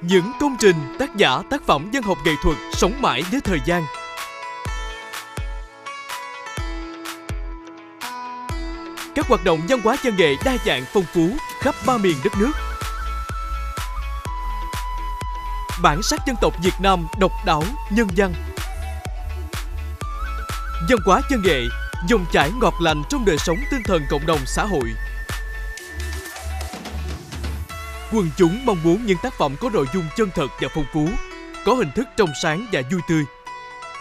Những công trình, tác giả, tác phẩm văn học nghệ thuật sống mãi với thời gian. Các hoạt động văn hóa văn nghệ đa dạng phong phú khắp ba miền đất nước. Bản sắc dân tộc Việt Nam độc đáo, nhân văn. Văn hóa văn nghệ, dòng chảy ngọt lành trong đời sống tinh thần cộng đồng xã hội. Quần chúng mong muốn những tác phẩm có nội dung chân thật và phong phú, có hình thức trong sáng và vui tươi.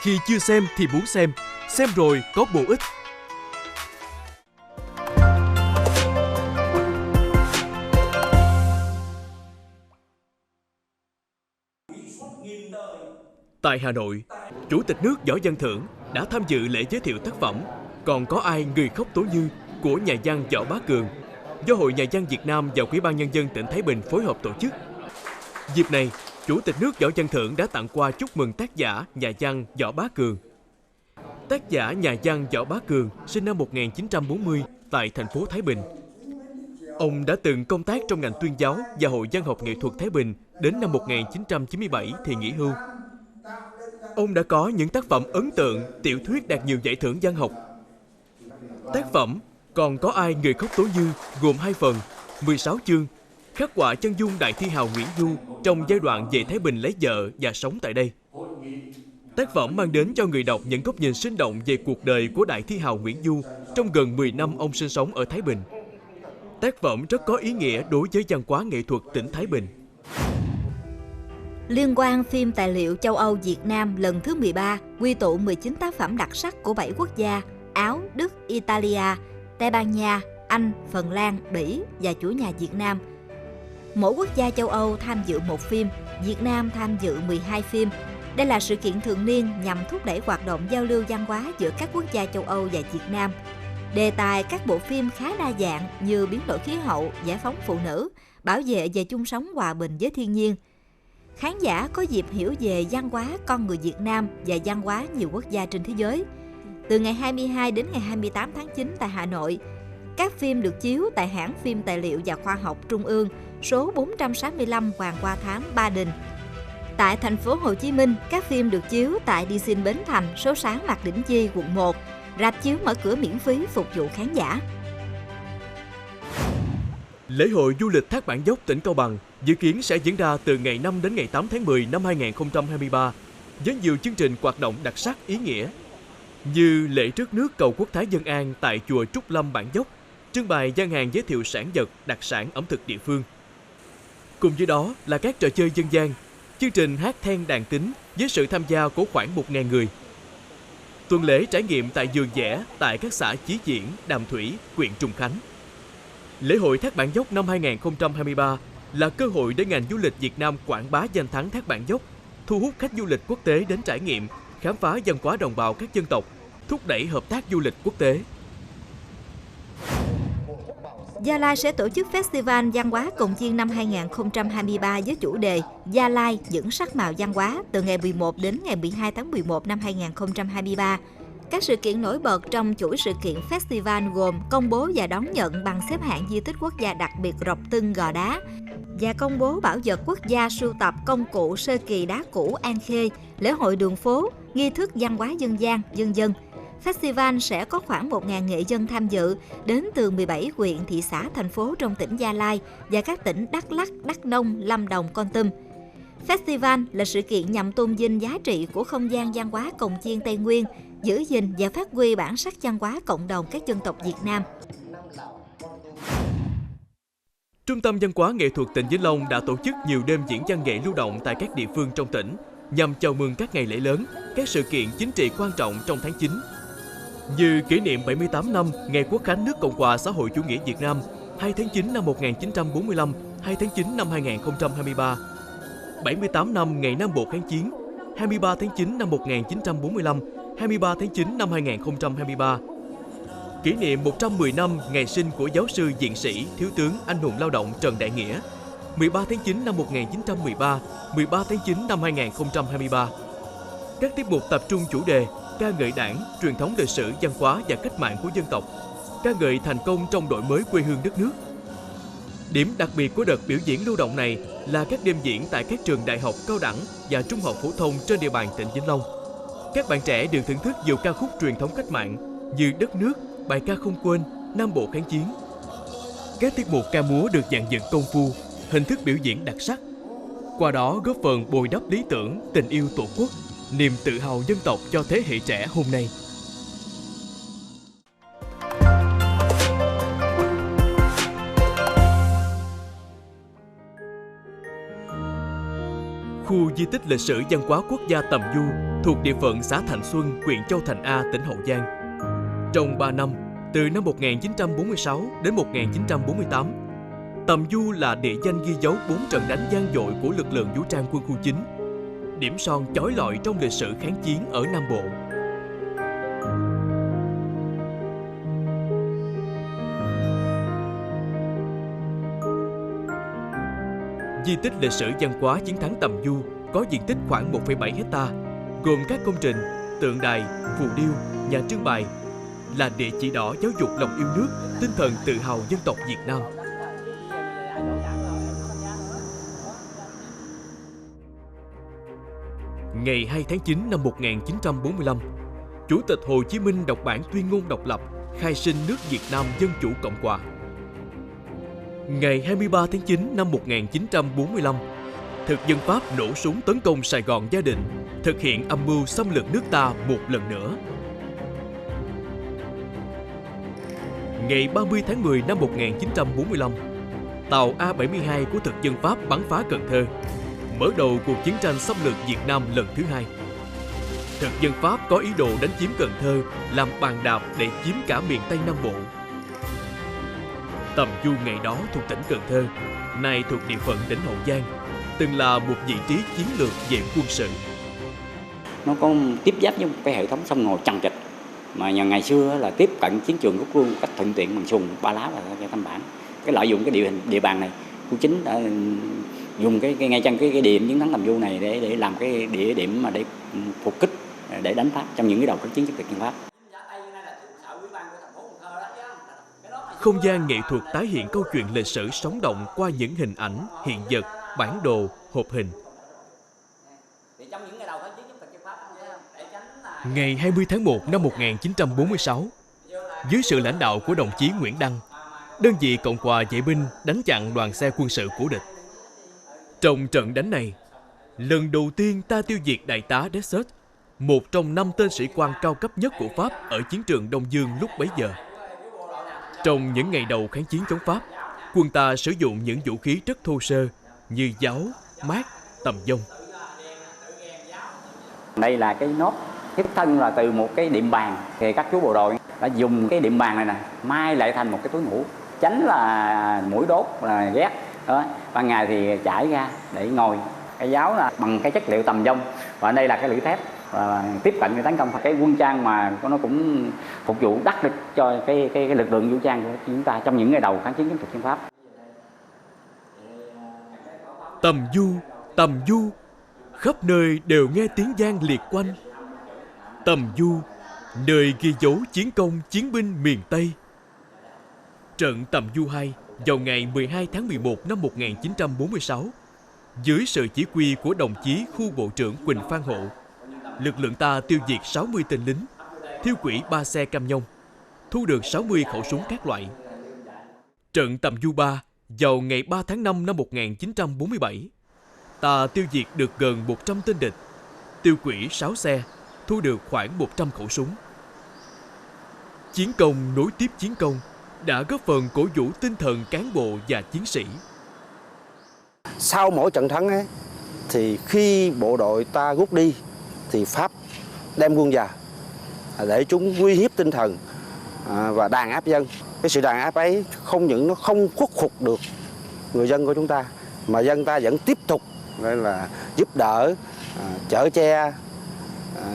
Khi chưa xem thì muốn xem rồi có bổ ích. Tại Hà Nội, Chủ tịch nước Võ Văn Thưởng đã tham dự lễ giới thiệu tác phẩm Còn có ai người khóc tố như của nhà văn Võ Bá Cường, do Hội Nhà văn Việt Nam và Ủy ban Nhân dân tỉnh Thái Bình phối hợp tổ chức. Dịp này, Chủ tịch nước Võ Văn Thưởng đã tặng quà chúc mừng tác giả nhà văn Võ Bá Cường. Tác giả nhà văn Võ Bá Cường sinh năm 1940 tại thành phố Thái Bình. Ông đã từng công tác trong ngành tuyên giáo và Hội Văn học Nghệ thuật Thái Bình đến năm 1997 thì nghỉ hưu. Ông đã có những tác phẩm ấn tượng, tiểu thuyết đạt nhiều giải thưởng văn học. Tác phẩm Còn có ai người khóc tố như gồm 2 phần, 16 chương, khắc họa chân dung đại thi hào Nguyễn Du trong giai đoạn về Thái Bình lấy vợ và sống tại đây. Tác phẩm mang đến cho người đọc những góc nhìn sinh động về cuộc đời của đại thi hào Nguyễn Du trong gần 10 năm ông sinh sống ở Thái Bình. Tác phẩm rất có ý nghĩa đối với văn hóa nghệ thuật tỉnh Thái Bình. Liên hoan phim tài liệu châu Âu Việt Nam lần thứ 13 quy tụ 19 tác phẩm đặc sắc của 7 quốc gia Áo, Đức, Italia, Tây Ban Nha, Anh, Phần Lan, Bỉ và chủ nhà Việt Nam. Mỗi quốc gia châu Âu tham dự một phim, Việt Nam tham dự 12 phim. Đây là sự kiện thường niên nhằm thúc đẩy hoạt động giao lưu văn hóa giữa các quốc gia châu Âu và Việt Nam. Đề tài các bộ phim khá đa dạng như biến đổi khí hậu, giải phóng phụ nữ, bảo vệ và chung sống hòa bình với thiên nhiên. Khán giả có dịp hiểu về văn hóa con người Việt Nam và văn hóa nhiều quốc gia trên thế giới. Từ ngày 22 đến ngày 28 tháng 9 tại Hà Nội, các phim được chiếu tại hãng phim tài liệu và khoa học Trung ương số 465 Hoàng Hoa Thám, Ba Đình. Tại thành phố Hồ Chí Minh, các phim được chiếu tại Đi Xin Bến Thành, số 6 Mạc Đĩnh Chi, quận 1. Rạp chiếu mở cửa miễn phí phục vụ khán giả. Lễ hội du lịch Thác Bản Dốc tỉnh Cao Bằng dự kiến sẽ diễn ra từ ngày 5 đến ngày 8 tháng 10 năm 2023 với nhiều chương trình hoạt động đặc sắc ý nghĩa như lễ rước nước cầu Quốc Thái Dân An tại chùa Trúc Lâm Bản Dốc, trưng bày gian hàng giới thiệu sản vật, đặc sản ẩm thực địa phương. Cùng với đó là các trò chơi dân gian, chương trình hát then đàn tính với sự tham gia của khoảng 1.000 người. Tuần lễ trải nghiệm tại vườn dẻ tại các xã Chí Diễn, Đàm Thủy, huyện Trùng Khánh. Lễ hội Thác Bản Dốc năm 2023 là cơ hội để ngành du lịch Việt Nam quảng bá danh thắng Thác Bản Dốc, thu hút khách du lịch quốc tế đến trải nghiệm, khám phá văn hóa đồng bào các dân tộc, thúc đẩy hợp tác du lịch quốc tế. Gia Lai sẽ tổ chức Festival Văn hóa Cồng Chiêng năm 2023 với chủ đề Gia Lai những sắc màu văn hóa từ ngày 11 đến ngày 12 tháng 11 năm 2023. Các sự kiện nổi bật trong chuỗi sự kiện festival gồm công bố và đón nhận bằng xếp hạng di tích quốc gia đặc biệt Rọc Tưng Gò Đá và công bố bảo vật quốc gia sưu tập công cụ sơ kỳ đá cũ An Khê, lễ hội đường phố, nghi thức văn hóa dân gian, vân vân. Festival sẽ có khoảng 1.000 nghệ dân tham dự đến từ 17 huyện, thị xã, thành phố trong tỉnh Gia Lai và các tỉnh Đắk Lắk, Đắk Nông, Lâm Đồng, Kon Tum. Festival là sự kiện nhằm tôn vinh giá trị của không gian văn hóa Cồng Chiêng Tây Nguyên, giữ gìn và phát huy bản sắc văn hóa cộng đồng các dân tộc Việt Nam. Trung tâm Văn hóa Nghệ thuật tỉnh Vĩnh Long đã tổ chức nhiều đêm diễn văn nghệ lưu động tại các địa phương trong tỉnh nhằm chào mừng các ngày lễ lớn, các sự kiện chính trị quan trọng trong tháng 9. Như kỷ niệm 78 năm Ngày Quốc khánh nước Cộng hòa xã hội chủ nghĩa Việt Nam 2 tháng 9 năm 1945, 2 tháng 9 năm 2023, 78 năm Ngày Nam Bộ kháng chiến, 23 tháng 9 năm 1945, 23 tháng 9 năm 2023. Kỷ niệm 110 năm ngày sinh của giáo sư viện sĩ, thiếu tướng anh hùng lao động Trần Đại Nghĩa, 13 tháng 9 năm 1913, 13 tháng 9 năm 2023. Các tiết mục tập trung chủ đề ca ngợi Đảng, truyền thống lịch sử, văn hóa và cách mạng của dân tộc, ca ngợi thành công trong đổi mới quê hương đất nước. Điểm đặc biệt của đợt biểu diễn lưu động này là các đêm diễn tại các trường đại học, cao đẳng và trung học phổ thông trên địa bàn tỉnh Vĩnh Long. Các bạn trẻ được thưởng thức nhiều ca khúc truyền thống cách mạng như Đất nước, Bài ca không quên, Nam Bộ kháng chiến. Các tiết mục ca múa được dàn dựng công phu, hình thức biểu diễn đặc sắc. Qua đó góp phần bồi đắp lý tưởng, tình yêu Tổ quốc, niềm tự hào dân tộc cho thế hệ trẻ hôm nay. Khu di tích lịch sử văn hóa quốc gia Tầm Du thuộc địa phận xã Thạnh Xuân, huyện Châu Thành A, tỉnh Hậu Giang. Trong 3 năm, từ năm 1946 đến 1948, Tầm Du là địa danh ghi dấu 4 trận đánh vang dội của lực lượng vũ trang quân khu 9, điểm son chói lọi trong lịch sử kháng chiến ở Nam Bộ. Di tích lịch sử văn hóa chiến thắng Tầm Du có diện tích khoảng 1,7 hecta, gồm các công trình, tượng đài, phù điêu, nhà trưng bày, là địa chỉ đỏ giáo dục lòng yêu nước, tinh thần tự hào dân tộc Việt Nam. Ngày 2 tháng 9 năm 1945, Chủ tịch Hồ Chí Minh đọc bản tuyên ngôn độc lập, khai sinh nước Việt Nam Dân Chủ Cộng Hòa. Ngày 23 tháng 9 năm 1945, thực dân Pháp nổ súng tấn công Sài Gòn Gia Định, thực hiện âm mưu xâm lược nước ta một lần nữa. Ngày 30 tháng 10 năm 1945, tàu A-72 của thực dân Pháp bắn phá Cần Thơ, mở đầu cuộc chiến tranh xâm lược Việt Nam lần thứ hai. Thực dân Pháp có ý đồ đánh chiếm Cần Thơ làm bàn đạp để chiếm cả miền Tây Nam Bộ. Tầm Du ngày đó thuộc tỉnh Cần Thơ, nay thuộc địa phận tỉnh Hậu Giang, từng là một vị trí chiến lược về quân sự. Nó có tiếp giáp với một cái hệ thống sông Ngòi chằng chịt mà ngày xưa là tiếp cận chiến trường rút quân một cách thuận tiện bằng xuồng, ba lá và Tam Bản. Cái lợi dụng cái địa bàn này, khu chính đã dùng cái ngay chân cái điểm chiến thắng Tầm Du này để làm cái địa điểm mà để phục kích, để đánh Pháp trong những cái đầu kháng chiến chống thực dân Pháp. Không gian nghệ thuật tái hiện câu chuyện lịch sử sống động qua những hình ảnh, hiện vật, bản đồ, hộp hình. Ngày 20 tháng 1 năm 1946, dưới sự lãnh đạo của đồng chí Nguyễn Đăng, đơn vị Cộng hòa vệ binh đánh chặn đoàn xe quân sự của địch. Trong trận đánh này, lần đầu tiên ta tiêu diệt đại tá Desseut, một trong 5 tên sĩ quan cao cấp nhất của Pháp ở chiến trường Đông Dương lúc bấy giờ. Trong những ngày đầu kháng chiến chống Pháp, quân ta sử dụng những vũ khí rất thô sơ như giáo, mát, tầm dông. Đây là cái nốt tiếp thân là từ một cái điểm bàn, thì các chú bộ đội đã dùng cái điểm bàn này nè mai lại thành một cái túi ngủ, tránh là mũi đốt là ghét. Đó. Ban ngày thì trải ra để ngồi. Cái giáo là bằng cái chất liệu tầm dông, và đây là cái lưỡi thép, và tiếp cận để tấn công cái quân trang mà nó cũng phục vụ đắc lực cho cái lực lượng vũ trang của chúng ta trong những ngày đầu kháng chiến chống thực dân Pháp. Tầm Du, khắp nơi đều nghe tiếng vang liệt quanh. Tầm Du, nơi ghi dấu chiến công chiến binh miền Tây. Trận Tầm Du 2 vào ngày 12 tháng 11 năm 1946, dưới sự chỉ huy của đồng chí khu bộ trưởng Quỳnh Phan Hộ, lực lượng ta tiêu diệt 60 tên lính, thiêu hủy 3 xe cam nhông, thu được 60 khẩu súng các loại. Trận Tầm Du 3 vào ngày 3 tháng 5 năm 1947, ta tiêu diệt được gần 100 tên địch, tiêu hủy 6 xe, thu được khoảng 100 khẩu súng. Chiến công nối tiếp chiến công đã góp phần cổ vũ tinh thần cán bộ và chiến sĩ. Sau mỗi trận thắng ấy, thì khi bộ đội ta rút đi thì Pháp đem quân vào để chúng uy hiếp tinh thần và đàn áp dân. Cái sự đàn áp ấy không những nó không khuất phục được người dân của chúng ta, mà dân ta vẫn tiếp tục là giúp đỡ, chở che,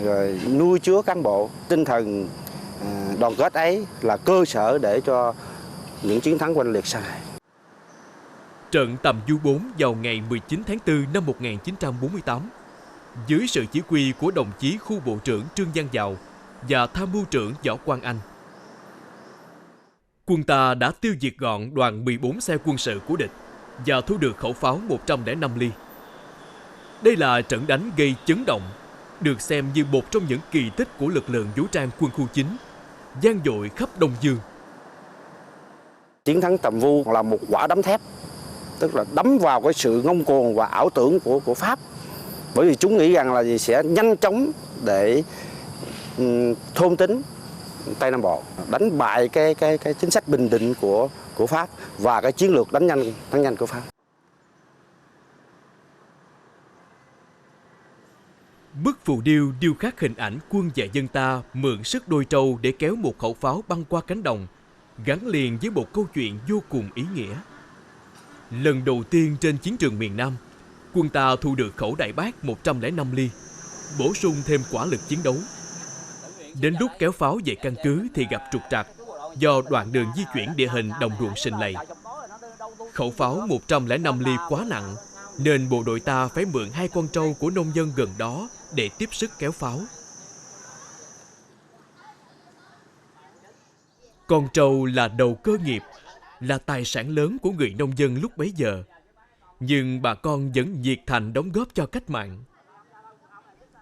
rồi nuôi chứa cán bộ. Tinh thần đoàn kết ấy là cơ sở để cho những chiến thắng oanh liệt sau này. Trận Tầm Du 4 vào ngày 19 tháng 4 năm 1948, dưới sự chỉ huy của đồng chí khu bộ trưởng Trương Văn Dạo và tham mưu trưởng Võ Quang Anh, quân ta đã tiêu diệt gọn đoàn 14 xe quân sự của địch và thu được khẩu pháo 105 ly. Đây là trận đánh gây chấn động, được xem như một trong những kỳ tích của lực lượng vũ trang quân khu 9, vang dội khắp Đông Dương. Chiến thắng Tầm Vu là một quả đấm thép, tức là đấm vào cái sự ngông cuồng và ảo tưởng của Pháp. Bởi vì chúng nghĩ rằng là sẽ nhanh chóng để thôn tính Tây Nam Bộ, đánh bại cái chính sách bình định của Pháp và cái chiến lược đánh nhanh của Pháp. Bức phù điêu điêu khắc hình ảnh quân và dân ta mượn sức đôi trâu để kéo một khẩu pháo băng qua cánh đồng, gắn liền với một câu chuyện vô cùng ý nghĩa. Lần đầu tiên trên chiến trường miền Nam, quân ta thu được khẩu đại bác 105 ly, bổ sung thêm quả lực chiến đấu. Đến lúc kéo pháo về căn cứ thì gặp trục trặc do đoạn đường di chuyển địa hình đồng ruộng sình lầy. Khẩu pháo 105 ly quá nặng nên bộ đội ta phải mượn 2 con trâu của nông dân gần đó để tiếp sức kéo pháo. Con trâu là đầu cơ nghiệp, là tài sản lớn của người nông dân lúc bấy giờ. Nhưng bà con vẫn nhiệt thành đóng góp cho cách mạng.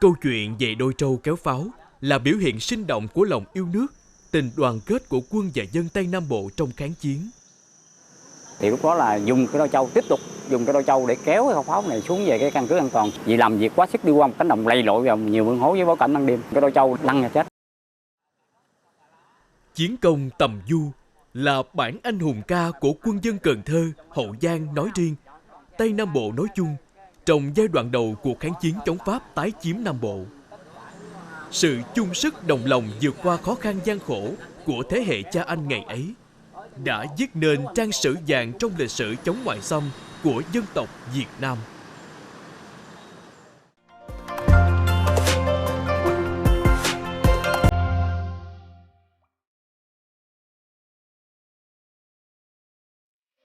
Câu chuyện về đôi trâu kéo pháo là biểu hiện sinh động của lòng yêu nước, tình đoàn kết của quân và dân Tây Nam Bộ trong kháng chiến. Thì lúc đó là dùng cái đôi trâu, tiếp tục dùng cái đôi trâu để kéo cái khẩu pháo này xuống về cái căn cứ an toàn. Vì làm việc quá sức đi qua một cánh đồng lầy lội vào nhiều mương hố với bối cảnh ban đêm, cái đôi trâu lăn ra chết. Chiến công Tầm Du là bản anh hùng ca của quân dân Cần Thơ, Hậu Giang nói riêng, Tây Nam Bộ nói chung, trong giai đoạn đầu cuộc kháng chiến chống Pháp tái chiếm Nam Bộ. Sự chung sức đồng lòng vượt qua khó khăn gian khổ của thế hệ cha anh ngày ấy đã viết nên trang sử vàng trong lịch sử chống ngoại xâm của dân tộc Việt Nam.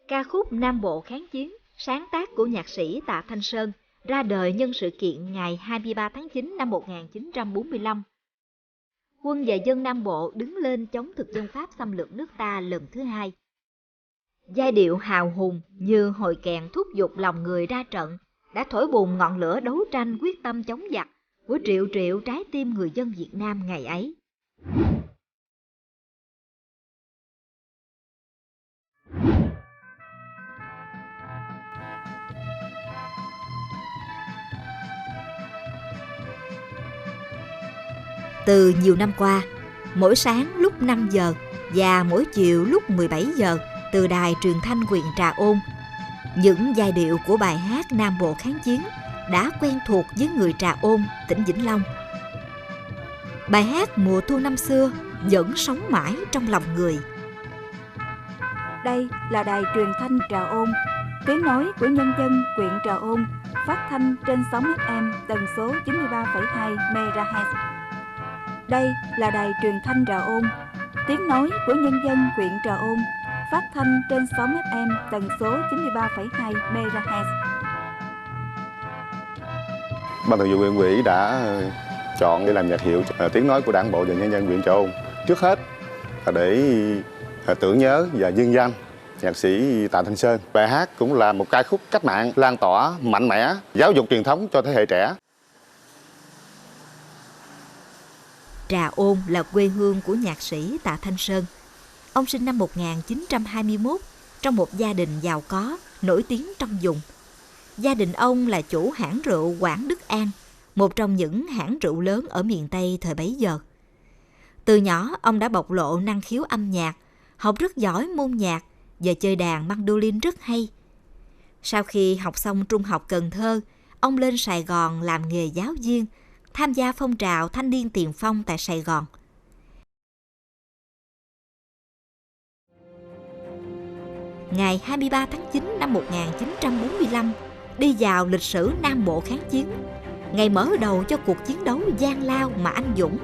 Ca khúc Nam Bộ kháng chiến, sáng tác của nhạc sĩ Tạ Thanh Sơn, ra đời nhân sự kiện ngày 23 tháng 9 năm 1945. Quân và dân Nam Bộ đứng lên chống thực dân Pháp xâm lược nước ta lần thứ hai. Giai điệu hào hùng như hồi kèn thúc giục lòng người ra trận, đã thổi bùng ngọn lửa đấu tranh quyết tâm chống giặc của triệu triệu trái tim người dân Việt Nam ngày ấy. Từ nhiều năm qua, mỗi sáng lúc 5 giờ và mỗi chiều lúc 17 giờ từ đài truyền thanh huyện Trà Ôn, những giai điệu của bài hát Nam Bộ kháng chiến đã quen thuộc với người Trà Ôn, tỉnh Vĩnh Long. Bài hát mùa thu năm xưa vẫn sống mãi trong lòng người. Đây là đài truyền thanh Trà Ôn, tiếng nói của nhân dân huyện Trà Ôn, phát thanh trên sóng FM tần số 93,2 MHz. Đây là đài truyền thanh Trà Ôn, tiếng nói của nhân dân huyện Trà Ôn, phát thanh trên sóng FM tần số 93,2 MHz. Ban thường vụ huyện ủy đã chọn để làm nhạc hiệu tiếng nói của Đảng bộ và nhân dân huyện Trà Ôn. Trước hết là để tưởng nhớ và vinh danh nhạc sĩ Tạ Thanh Sơn. Bài hát cũng là một ca khúc cách mạng lan tỏa mạnh mẽ, giáo dục truyền thống cho thế hệ trẻ. Trà Ôn là quê hương của nhạc sĩ Tạ Thanh Sơn. Ông sinh năm 1921 trong một gia đình giàu có, nổi tiếng trong vùng. Gia đình ông là chủ hãng rượu Quảng Đức An, một trong những hãng rượu lớn ở miền Tây thời bấy giờ. Từ nhỏ, ông đã bộc lộ năng khiếu âm nhạc, học rất giỏi môn nhạc và chơi đàn mandolin rất hay. Sau khi học xong trung học Cần Thơ, ông lên Sài Gòn làm nghề giáo viên, tham gia phong trào thanh niên tiền phong tại Sài Gòn. Ngày 23 tháng 9 năm 1945, đi vào lịch sử Nam Bộ kháng chiến, ngày mở đầu cho cuộc chiến đấu gian lao mà anh dũng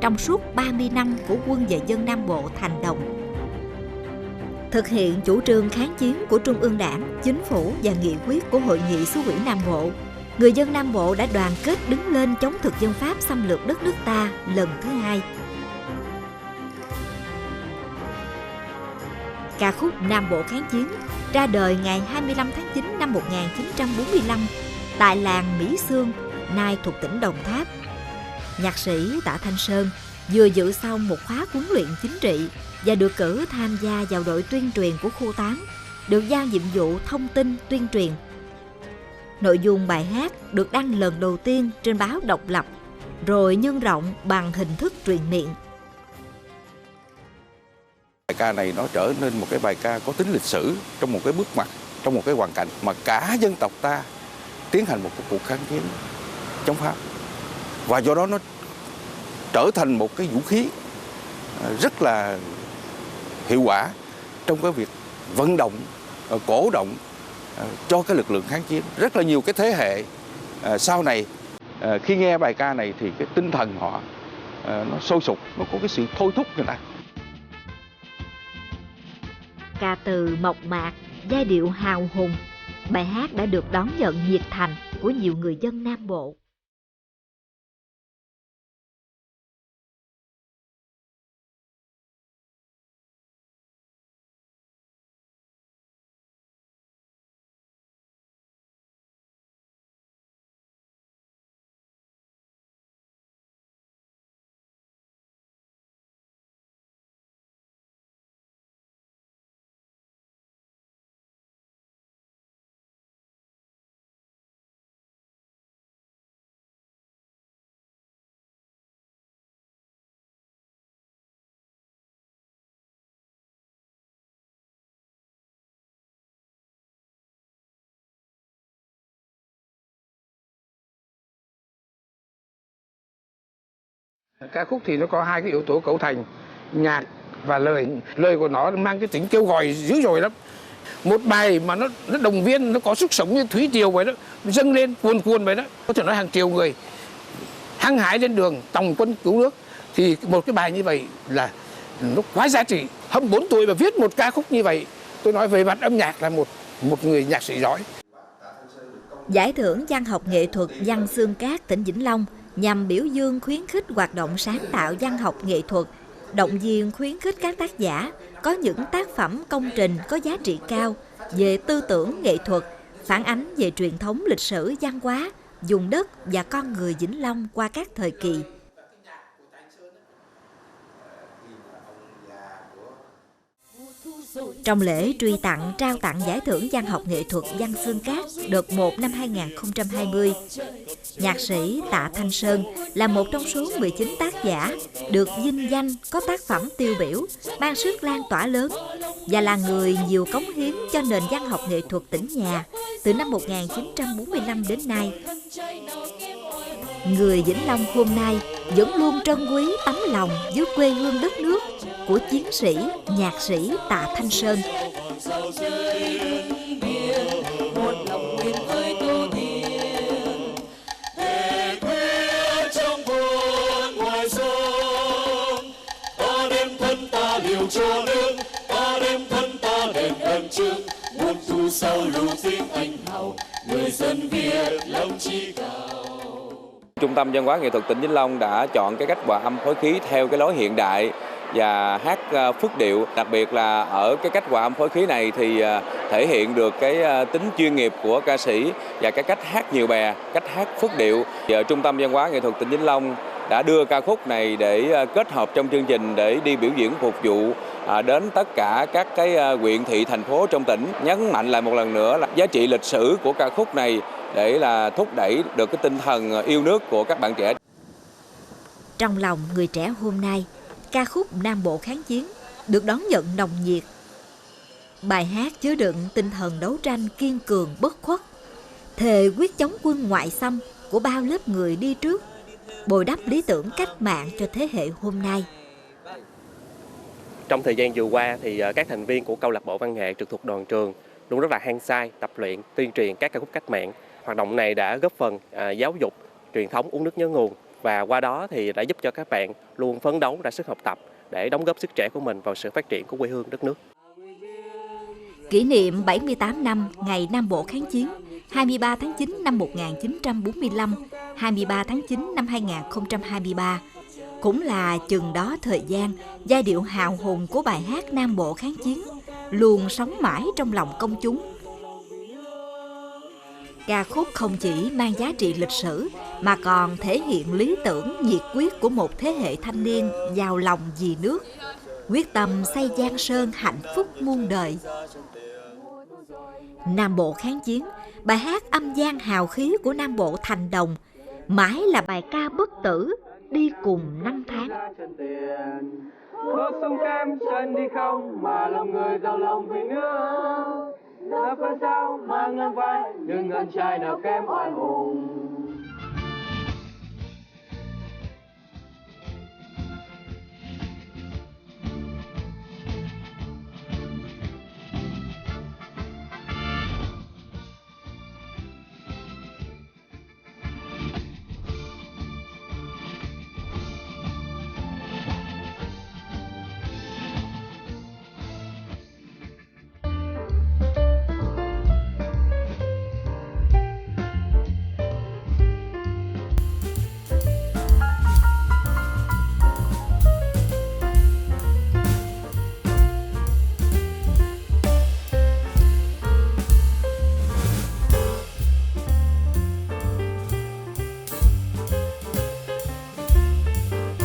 trong suốt 30 năm của quân và dân Nam Bộ thành đồng. Thực hiện chủ trương kháng chiến của Trung ương Đảng, Chính phủ và nghị quyết của Hội nghị Xứ ủy Nam Bộ, người dân Nam Bộ đã đoàn kết đứng lên chống thực dân Pháp xâm lược đất nước ta lần thứ hai. Ca khúc Nam Bộ kháng chiến ra đời ngày 25 tháng 9 năm 1945 tại làng Mỹ Xương, nay thuộc tỉnh Đồng Tháp. Nhạc sĩ Tạ Thanh Sơn vừa dự xong một khóa huấn luyện chính trị và được cử tham gia vào đội tuyên truyền của khu 8, được giao nhiệm vụ thông tin tuyên truyền. Nội dung bài hát được đăng lần đầu tiên trên báo Độc Lập, rồi nhân rộng bằng hình thức truyền miệng. Bài ca này nó trở nên một cái bài ca có tính lịch sử trong một cái bước ngoặt, trong một cái hoàn cảnh mà cả dân tộc ta tiến hành một cuộc kháng chiến chống Pháp. Và do đó nó trở thành một cái vũ khí rất là hiệu quả trong cái việc vận động, cổ động cho cái lực lượng kháng chiến. Rất là nhiều cái thế hệ sau này khi nghe bài ca này thì cái tinh thần họ nó sôi sục, nó có cái sự thôi thúc người ta. Ca từ mộc mạc, giai điệu hào hùng, bài hát đã được đón nhận nhiệt thành của nhiều người dân Nam Bộ. Ca khúc thì nó có hai cái yếu tố cấu thành, nhạc và lời. Lời của nó mang cái tính kêu gọi dữ dội lắm. Một bài mà nó động viên, nó có sức sống như thủy triều vậy đó, dâng lên cuồn cuộn vậy đó. Có thể nói hàng triệu người hăng hái lên đường tòng quân cứu nước. Thì một cái bài như vậy là nó quá giá trị. 24 tuổi mà viết một ca khúc như vậy, tôi nói về mặt âm nhạc là một người nhạc sĩ giỏi. Giải thưởng văn học nghệ thuật Văn Xương Cát tỉnh Vĩnh Long nhằm biểu dương khuyến khích hoạt động sáng tạo văn học nghệ thuật, động viên khuyến khích các tác giả có những tác phẩm công trình có giá trị cao về tư tưởng nghệ thuật, phản ánh về truyền thống lịch sử văn hóa, vùng đất và con người Vĩnh Long qua các thời kỳ. Trong lễ truy tặng trao tặng giải thưởng văn học nghệ thuật Văn Xương Cát đợt 1 năm 2020, nhạc sĩ Tạ Thanh Sơn là một trong số 19 tác giả được vinh danh có tác phẩm tiêu biểu, mang sức lan tỏa lớn và là người nhiều cống hiến cho nền văn học nghệ thuật tỉnh nhà từ năm 1945 đến nay. Người Vĩnh Long hôm nay vẫn luôn trân quý tấm lòng với quê hương đất nước của chiến sĩ, nhạc sĩ Tạ Thanh Sơn. Trung tâm Văn hóa Nghệ thuật tỉnh Vĩnh Long đã chọn cái cách hòa âm phối khí theo cái lối hiện đại và hát phức điệu. Đặc biệt là ở cái cách hòa âm phối khí này thì thể hiện được cái tính chuyên nghiệp của ca sĩ và cái cách hát nhiều bè, cách hát phức điệu. Trung tâm Văn hóa Nghệ thuật tỉnh Vĩnh Long đã đưa ca khúc này để kết hợp trong chương trình để đi biểu diễn phục vụ đến tất cả các cái huyện thị thành phố trong tỉnh. Nhấn mạnh lại một lần nữa là giá trị lịch sử của ca khúc này để là thúc đẩy được cái tinh thần yêu nước của các bạn trẻ. Trong lòng người trẻ hôm nay, ca khúc Nam Bộ kháng chiến được đón nhận nồng nhiệt. Bài hát chứa đựng tinh thần đấu tranh kiên cường bất khuất, thề quyết chống quân ngoại xâm của bao lớp người đi trước, bồi đắp lý tưởng cách mạng cho thế hệ hôm nay. Trong thời gian vừa qua thì các thành viên của câu lạc bộ văn nghệ trực thuộc đoàn trường luôn rất là hăng say tập luyện, tuyên truyền các ca khúc cách mạng. Hoạt động này đã góp phần giáo dục truyền thống uống nước nhớ nguồn và qua đó thì đã giúp cho các bạn luôn phấn đấu ra sức học tập để đóng góp sức trẻ của mình vào sự phát triển của quê hương đất nước. Kỷ niệm 78 năm ngày Nam Bộ kháng chiến, 23 tháng 9 năm 1945, 23 tháng 9 năm 2023, cũng là chừng đó thời gian, giai điệu hào hùng của bài hát Nam Bộ kháng chiến luôn sống mãi trong lòng công chúng. Ca khúc không chỉ mang giá trị lịch sử mà còn thể hiện lý tưởng nhiệt quyết của một thế hệ thanh niên giàu lòng vì nước, quyết tâm xây Giang Sơn hạnh phúc muôn đời. Nam Bộ kháng chiến, bài hát âm gian hào khí của Nam Bộ thành đồng, mãi là bài ca bất tử đi cùng năm tháng. Có sông cam chân đi không mà lòng người giàu lòng vì nước, đã phân sao mang ngang vai nhưng ngân trai nào kém oai hùng.